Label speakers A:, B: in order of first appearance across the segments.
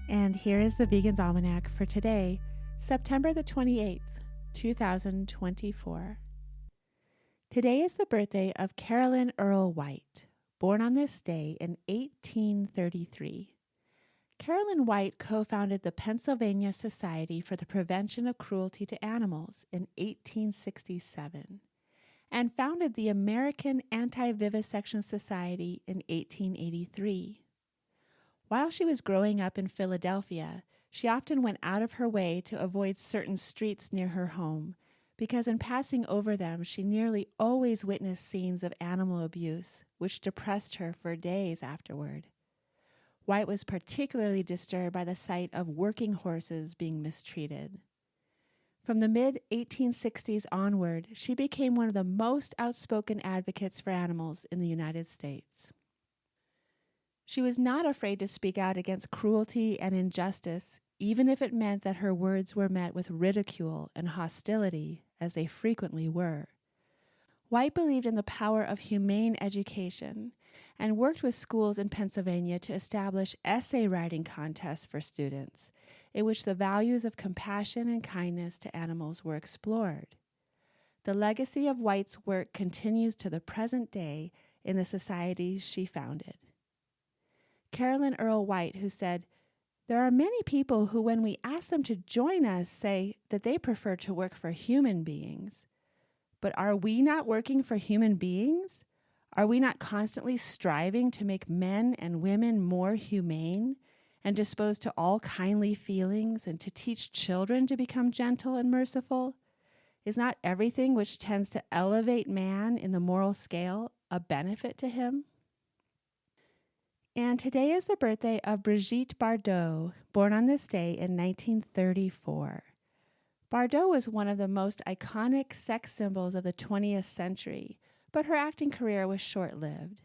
A: And here is the Vegan's Almanac for today, September the 28th, 2024. Today is the birthday of Carolyn Earle White, born on this day in 1833. Carolyn White co-founded the Pennsylvania Society for the Prevention of Cruelty to Animals in 1867 and founded the American Anti-Vivisection Society in 1883. While she was growing up in Philadelphia, she often went out of her way to avoid certain streets near her home because in passing over them, she nearly always witnessed scenes of animal abuse, which depressed her for days afterward. White was particularly disturbed by the sight of working horses being mistreated. From the mid-1860s onward, she became one of the most outspoken advocates for animals in the United States. She was not afraid to speak out against cruelty and injustice, even if it meant that her words were met with ridicule and hostility, as they frequently were. White believed in the power of humane education and worked with schools in Pennsylvania to establish essay writing contests for students, in which the values of compassion and kindness to animals were explored. The legacy of White's work continues to the present day in the societies she founded. Carolyn Earle White, who said, "There are many people who, when we ask them to join us, say that they prefer to work for human beings. But are we not working for human beings? Are we not constantly striving to make men and women more humane and disposed to all kindly feelings and to teach children to become gentle and merciful? Is not everything which tends to elevate man in the moral scale a benefit to him?" And today is the birthday of Brigitte Bardot, born on this day in 1934. Bardot was one of the most iconic sex symbols of the 20th century, but her acting career was short-lived.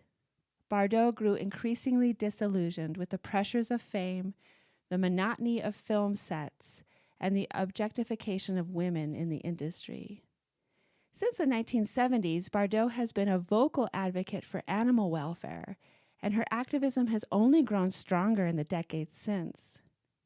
A: Bardot grew increasingly disillusioned with the pressures of fame, the monotony of film sets, and the objectification of women in the industry. Since the 1970s, Bardot has been a vocal advocate for animal welfare, and her activism has only grown stronger in the decades since.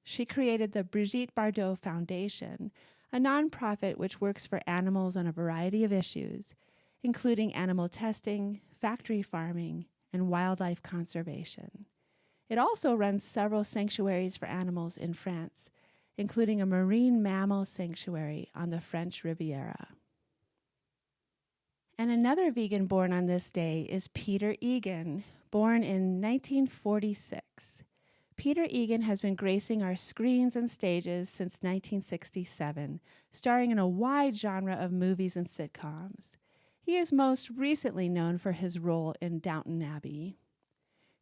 A: She created the Brigitte Bardot Foundation, a nonprofit which works for animals on a variety of issues, including animal testing, factory farming, and wildlife conservation. It also runs several sanctuaries for animals in France, including a marine mammal sanctuary on the French Riviera. And another vegan born on this day is Peter Egan, born in 1946. Peter Egan has been gracing our screens and stages since 1967, starring in a wide genre of movies and sitcoms. He is most recently known for his role in Downton Abbey.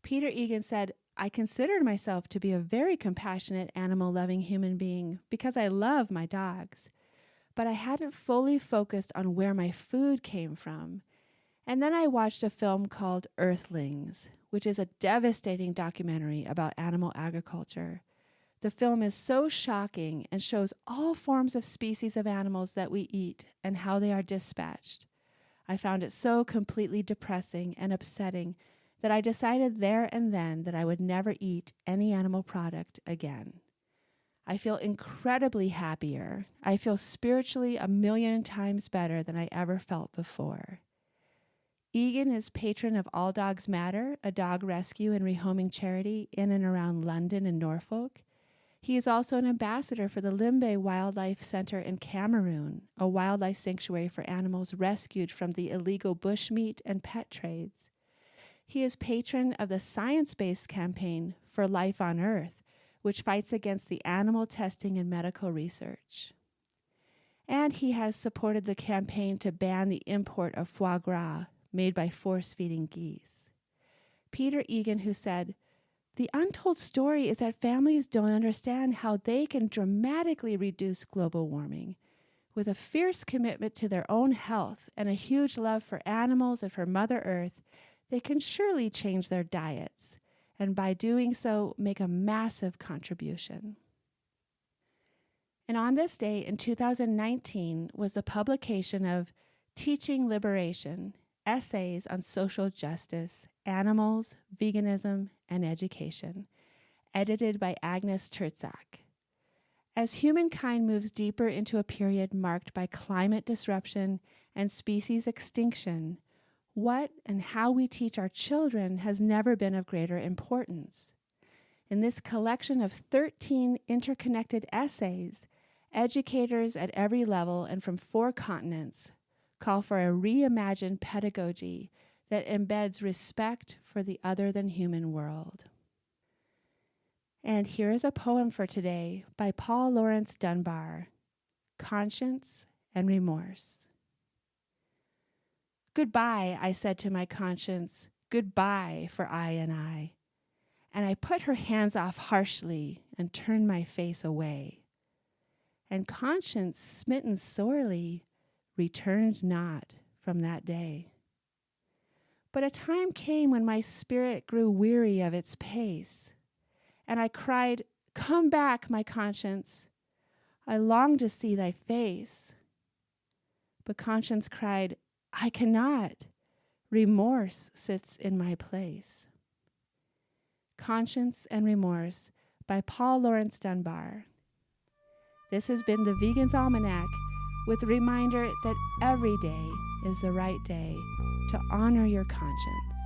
A: Peter Egan said, "I considered myself to be a very compassionate, animal-loving human being because I love my dogs. But I hadn't fully focused on where my food came from. And then I watched a film called Earthlings, which is a devastating documentary about animal agriculture. The film is so shocking and shows all forms of species of animals that we eat and how they are dispatched. I found it so completely depressing and upsetting that I decided there and then that I would never eat any animal product again. I feel incredibly happier. I feel spiritually 1,000,000 times better than I ever felt before." Egan is patron of All Dogs Matter, a dog rescue and rehoming charity in and around London and Norfolk. He is also an ambassador for the Limbe Wildlife Center in Cameroon, a wildlife sanctuary for animals rescued from the illegal bushmeat and pet trades. He is patron of the science-based campaign For Life on Earth, which fights against the animal testing and medical research. And he has supported the campaign to ban the import of foie gras, made by force-feeding geese. Peter Egan, who said, "The untold story is that families don't understand how they can dramatically reduce global warming. With a fierce commitment to their own health and a huge love for animals and for Mother Earth, they can surely change their diets, and by doing so, make a massive contribution." And on this day in 2019 was the publication of Teaching Liberation, Essays on Social Justice, Animals, Veganism, and Education. edited by Agnes Trzak. As humankind moves deeper into a period marked by climate disruption and species extinction, what and how we teach our children has never been of greater importance. In this collection of 13 interconnected essays, educators at every level and from 4 continents call for a reimagined pedagogy that embeds respect for the other-than-human world. And here is a poem for today by Paul Laurence Dunbar, Conscience and Remorse. Goodbye, I said to my conscience, goodbye for I. And I put her hands off harshly and turned my face away. And conscience, smitten sorely, returned not from that day. But a time came when my spirit grew weary of its pace, and I cried, come back, my conscience. I long to see thy face. But conscience cried, I cannot. Remorse sits in my place. Conscience and Remorse by Paul Laurence Dunbar. This has been the Vegan's Almanac, with a reminder that every day is the right day to honor your conscience.